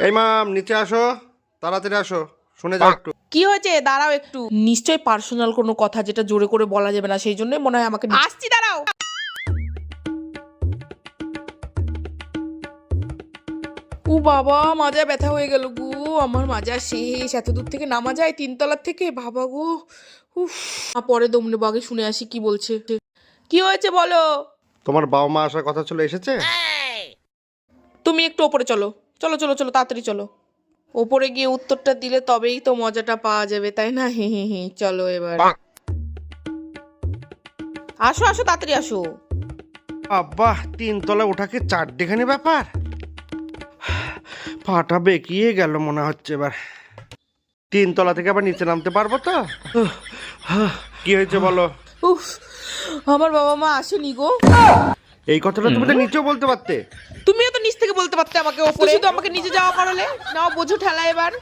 এই মাম, নিচে আসো, তাড়াতাড়ি আসো, শুনে যাও একটু। কি হয়েছে? দাঁড়াও একটু। নিশ্চয়ই পার্সোনাল কোনো কথা যেটা জোরে করে বলা যাবে না, সেই জন্যই মনে হয় আমাকে আসছি, দাঁড়াও। ও বাবা, মাজা ব্যথা হয়ে গেল গো। আমার মাজা শেষ। এত দূর থেকে নামা যায় 3 তলার থেকে, বাবা গো। উফ, পরে দম নেবো, আগে শুনে আসি কি বলছে। কি হয়েছে বলো। তোমার বাবা মা আসার কথা ছিল, এসেছে? তুমি একটু ওপরে চলো, চলো চলো চলো, তাড়াতাড়ি চলো। ওপরে গিয়ে উত্তরটা দিলে তবেই তো মজাটা পাওয়া যাবে, তাই না? হি হি হি, চলো এবার। আসো আসো, তাড়াতাড়ি আসো। আব্বা, 3 তলা ওঠাকে চারটেখানি ব্যাপার। পাটা বেঁকিয়ে গেল মনে হচ্ছে এবার। 3 তলা থেকে আবার নিচে নামতে পারবো তো? কি হয়েছে বলো? উফ, আমার বাবা মা আসেনি গো। এই কথাটা তুমি তো নিচেও বলতে পারতে। তুমিও তো নিচ থেকে বলতে পারতে আমাকে ওপরে, শুধু আমাকে নিচে যাওয়া করালে। নাও বোঝো ঠেলা এবার।